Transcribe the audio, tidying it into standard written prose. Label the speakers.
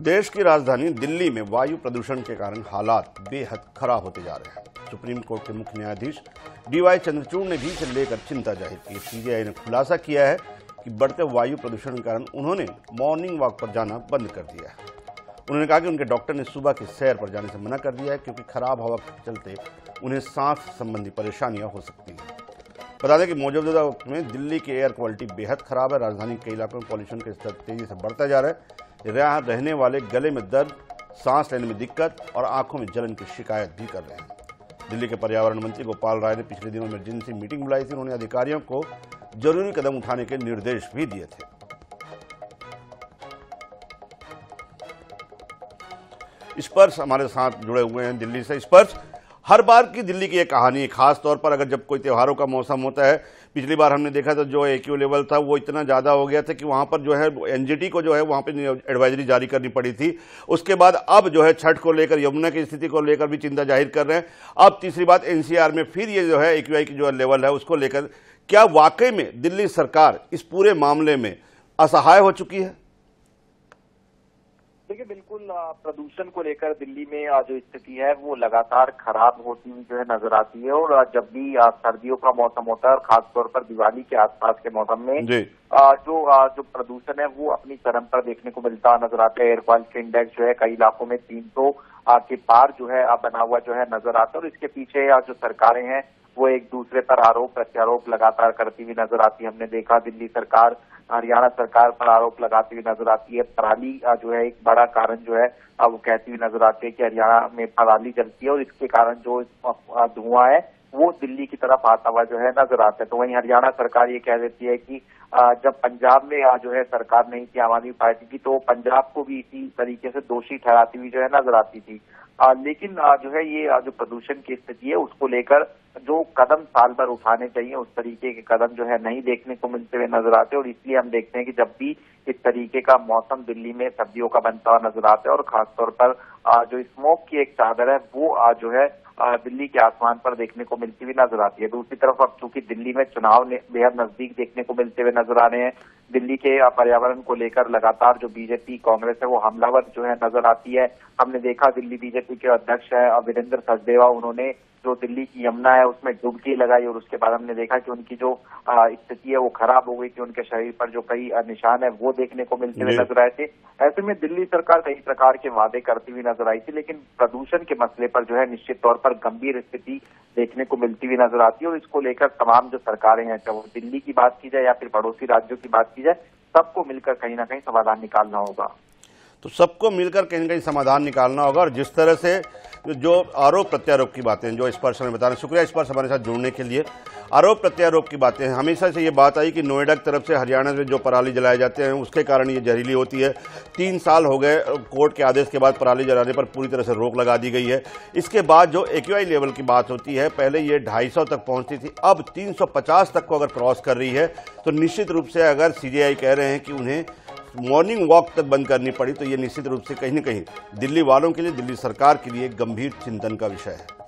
Speaker 1: देश की राजधानी दिल्ली में वायु प्रदूषण के कारण हालात बेहद खराब होते जा रहे हैं। सुप्रीम कोर्ट के मुख्य न्यायाधीश DY चंद्रचूड़ ने भी इसे लेकर चिंता जाहिर की। CBI ने खुलासा किया है कि बढ़ते वायु प्रदूषण के कारण उन्होंने मॉर्निंग वॉक पर जाना बंद कर दिया है। उन्होंने कहा कि उनके डॉक्टर ने सुबह की सैर पर जाने से मना कर दिया है क्योंकि खराब हवा के चलते उन्हें सांस संबंधी परेशानियां हो सकती हैं। बता दें कि मौजूदा वक्त में दिल्ली की एयर क्वालिटी बेहद खराब है। राजधानी के कई इलाकों में पॉल्यूशन का स्तर तेजी से बढ़ता जा रहा है। यहाँ रहने वाले गले में दर्द, सांस लेने में दिक्कत और आंखों में जलन की शिकायत भी कर रहे हैं। दिल्ली के पर्यावरण मंत्री गोपाल राय ने पिछले दिनों इमरजेंसी मीटिंग बुलाई थी। उन्होंने अधिकारियों को जरूरी कदम उठाने के निर्देश भी दिए थे। स्पर्श हमारे साथ जुड़े हुए हैं दिल्ली से। स्पर्श, हर बार की दिल्ली की एक कहानी है, खास तौर पर अगर जब कोई त्योहारों का मौसम होता है। पिछली बार हमने देखा तो जो AQ लेवल था वो इतना ज़्यादा हो गया था कि वहाँ पर जो है NGT को जो है वहाँ पर एडवाइजरी जारी करनी पड़ी थी। उसके बाद अब जो है छठ को लेकर, यमुना की स्थिति को लेकर भी चिंता जाहिर कर रहे हैं। अब तीसरी बात NCR में फिर ये जो है AQI की जो लेवल है उसको लेकर क्या वाकई में दिल्ली सरकार इस पूरे मामले में असहाय हो चुकी है?
Speaker 2: देखिए, बिल्कुल प्रदूषण को लेकर दिल्ली में जो स्थिति है वो लगातार खराब होती हुई जो है नजर आती है। और जब भी सर्दियों का मौसम होता है और खासतौर पर दिवाली के आसपास के मौसम में जो प्रदूषण है वो अपनी चरम पर देखने को मिलता नजर आता है। एयर क्वालिटी इंडेक्स जो है कई इलाकों में 300 के पार जो है बना हुआ जो है नजर आता है। और इसके पीछे जो सरकारें हैं वो एक दूसरे पर आरोप प्रत्यारोप लगातार करती हुई नजर आती है। हमने देखा दिल्ली सरकार हरियाणा सरकार पर आरोप लगाती हुई नजर आती है। पराली जो है एक बड़ा कारण जो है वो कहती हुई नजर आती है कि हरियाणा में पराली जलती है और इसके कारण जो धुआं है वो दिल्ली की तरफ आता हुआ जो है नजर आता है। तो वहीं हरियाणा सरकार ये कह देती है कि जब पंजाब में जो है सरकार नहीं थी आम आदमी पार्टी की, तो पंजाब को भी इसी तरीके से दोषी ठहराती हुई जो है नजर आती थी। लेकिन जो है ये जो प्रदूषण की स्थिति है उसको लेकर जो कदम साल भर उठाने चाहिए उस तरीके के कदम जो है नहीं देखने को मिलते हुए नजर आते हैं। और इसलिए हम देखते हैं कि जब भी इस तरीके का मौसम दिल्ली में सर्दियों का बनता हुआ नजर आता है और खासतौर पर जो स्मोक की एक चादर है वो जो है दिल्ली के आसमान पर देखने को मिलती हुई नजर आती है। दूसरी तरफ अब चूंकि दिल्ली में चुनाव बेहद नजदीक देखने को मिलते हुए नजर आ रहे हैं, दिल्ली के पर्यावरण को लेकर लगातार जो बीजेपी कांग्रेस है वो हमलावर जो है नजर आती है। हमने देखा दिल्ली बीजेपी के अध्यक्ष है वीरेंद्र सचदेवा, उन्होंने जो दिल्ली की यमुना है उसमें डुबकी लगाई और उसके बाद हमने देखा कि उनकी जो स्थिति है वो खराब हो गई कि उनके शरीर पर जो कई निशान है वो देखने को मिलते हुए नजर आए थे। ऐसे में दिल्ली सरकार कई प्रकार के वादे करती हुई नजर आई थी, लेकिन प्रदूषण के मसले पर जो है निश्चित तौर पर गंभीर स्थिति देखने को मिलती हुई नजर आती है। और इसको लेकर तमाम जो सरकारें हैं, चाहे वो दिल्ली की बात की जाए या फिर पड़ोसी राज्यों की बात की जाए, सबको मिलकर कहीं ना कहीं समाधान निकालना होगा।
Speaker 1: तो सबको मिलकर कहीं ना कहीं समाधान निकालना होगा। और जिस तरह से जो आरोप प्रत्यारोप की बातें जो स्पर्श ने बताया, शुक्रिया स्पर्श हमारे साथ जुड़ने के लिए। आरोप प्रत्यारोप की बातें हमेशा से ये बात आई कि नोएडा की तरफ से हरियाणा में जो पराली जलाए जाते हैं उसके कारण ये जहरीली होती है। 3 साल हो गए कोर्ट के आदेश के बाद पराली जलाने पर पूरी तरह से रोक लगा दी गई है। इसके बाद जो AQI लेवल की बात होती है, पहले ये 250 तक पहुंचती थी, अब 350 तक को अगर क्रॉस कर रही है तो निश्चित रूप से अगर CBI कह रहे हैं कि उन्हें मॉर्निंग वॉक तक बंद करनी पड़ी तो ये निश्चित रूप से कहीं न कहीं दिल्ली वालों के लिए, दिल्ली सरकार के लिए गंभीर चिंतन का विषय है।